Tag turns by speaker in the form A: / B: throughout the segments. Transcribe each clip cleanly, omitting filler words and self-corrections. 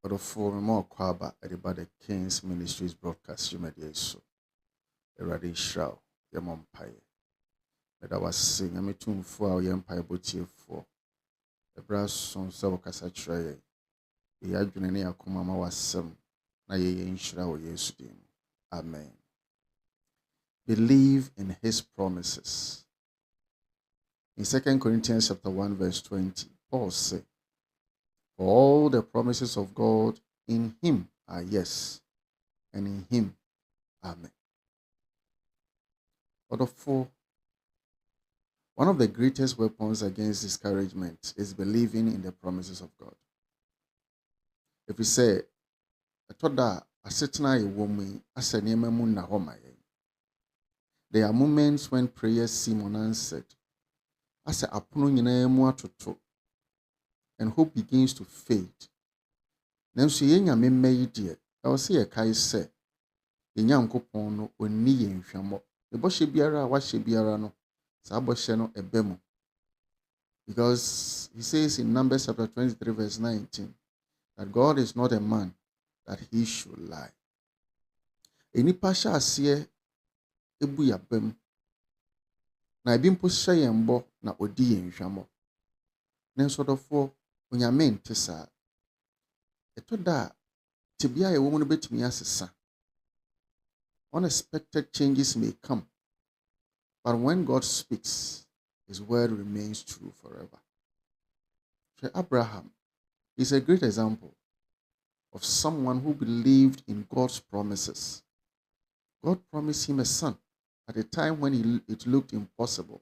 A: But for more kwaba about the King's Ministries broadcast you media so Eradi Shroud Yamompaye. But I was singing me tune for our empire botie for the brass son so casatra. The adrenaline akuma was some na ye in Shroud yesudim. Amen. Believe in his promises. In 2 Corinthians chapter 1, verse 20, Paul said, for all the promises of God in him are yes, and in him, amen. But one of the greatest weapons against discouragement is believing in the promises of God. If we say, I thought that a certain woman, as a name there are moments when prayers seem unanswered. As a apuno and hope begins to fade. Nanso yenya memma yi de, ɛwɔ sɛ yɛkae sɛ Nyankopɔn no onni yɛn hwɛmmɔ. Ne bɔhyɛ biara a wahyɛ biara no, saa bɔhyɛ no ɛbɛ mu. Because he says in Numbers chapter 23 verse 19 that God is not a man that he should lie. Enipa hyɛ aseɛ ebu yabam. Na ebi mpo hyɛ yɛn bɔ na odi yɛn hwɛmmɔ. Nanso dɔfoɔ Onyame nte saa. Ɛtɔ da tibia yɛ wɔn no betumi asesa. Unexpected changes may come, but when God speaks, his word remains true forever. So Abraham is a great example of someone who believed in God's promises. God promised him a son at a time when it looked impossible.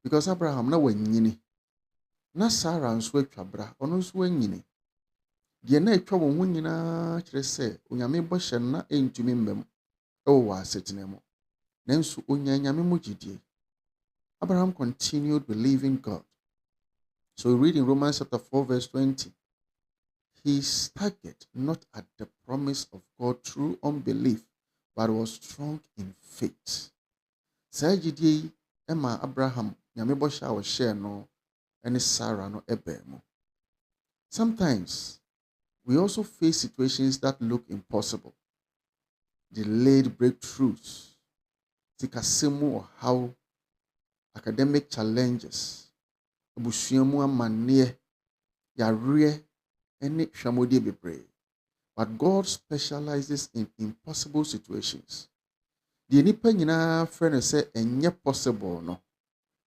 A: Because Abraham na wanyini, na Sarah nso atwa bra, ɔno nso wanyini. Deɛ na atwa wɔn ho nyinaa kyerɛ sɛ Onyame bɔhyɛ no na ɛntumi mbam ɛwɔ asetena mu. Nanso Onyame mu gyidie. Abraham continued believing God. So we read in Romans chapter 4 verse 20. He staggered not at the promise of God through unbelief, but was strong in faith. Saa gyidie yi ɛma Abraham Nyame bɔhyɛ a ɔhyɛɛ no ɛne Sarah no ɛbɛɛ mu. Sometimes we also face situations that look impossible. Delayed breakthroughs, sikasɛm or how academic challenges, abusuamu amanneɛ, yareɛ, ɛne hwamodie bebree. But God specializes in impossible situations. Deɛ nipa nyinaa frɛ no sɛ ɛnyɛ possible no,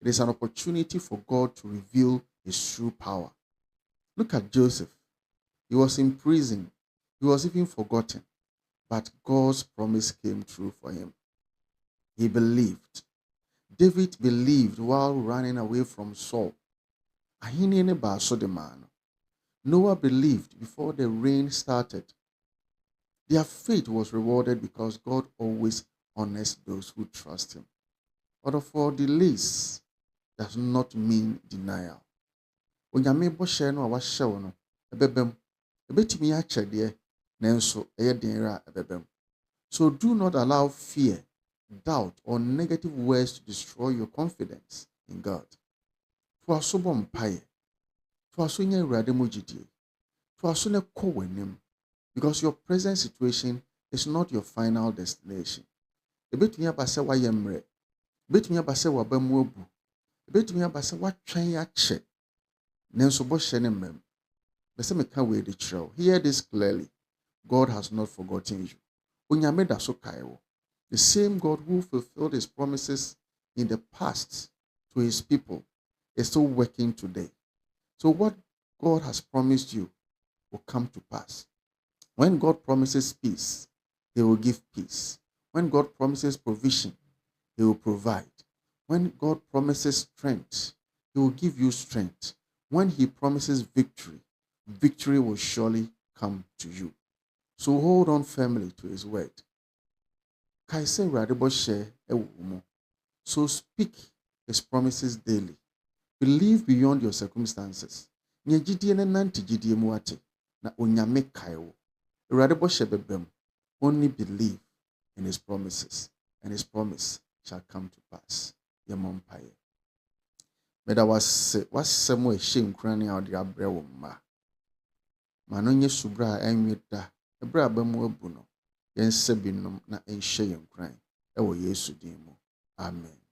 A: it is an opportunity for God to reveal his true power. Look at Joseph. He was in prison. He was even forgotten. But God's promise came true for him. He believed. David believed while running away from Saul. Ahini ne baaso de man. Noah believed before the rain started. Their faith was rewarded because God always honors those who trust him. But for delays does not mean denial. Onyame bɔhyɛ no a wahyɛ wo no ɛbɛbam. Ɛbɛtumi akyɛdeɛ nanso ɛyɛ den ra ɛbɛbam. So do not allow fear, doubt, or negative words to destroy your confidence in God. Toaso bɔ mpaeɛ. Toaso nyɛ Awurade mu gyidie. Toaso ne kɔ w'anim. Because your present situation is not your final destination. Ɛbɛtumi aba sɛ wayɛ mmerɛ. Ɛbɛtumi aba sɛ waba mu abu. Ɛbɛtumi aba sɛ watwɛn akyɛ. Nanso bɔhyɛ ne mmam. Bɛsɛ meka wei de kyerɛw. Hear this clearly. God has not forgotten you. Onyame da so kae wo. The same God who fulfilled his promises in the past to his people is still working today. So what God has promised you will come to pass. When God promises peace, he will give peace. When God promises provision, he will provide. When God promises strength, he will give you strength. When he promises victory, victory will surely come to you. So hold on firmly to his word. Kaise Awurade bɔhyɛ ɛwɔ wo mu. So speak his promises daily. Believe beyond your circumstances. Nya gyidie ne nante gyidie mu ate. Na Onyame kae wo. Awurade bɔhyɛ bɛbam. Only believe in his promises, and his promise shall come to pass. Yɛmmɔ mpaeɛ. Meda wasɛm a ɛhyɛ nkuran a ɔde abrɛ wo mma. ma no nyɛ subra a ɛnwe da. Ɛberɛ a aba mu abu no, yɛnsa bi nom na ɛnhyɛ yɛn kuran. Ɛwɔ Yesu din mu. Amen.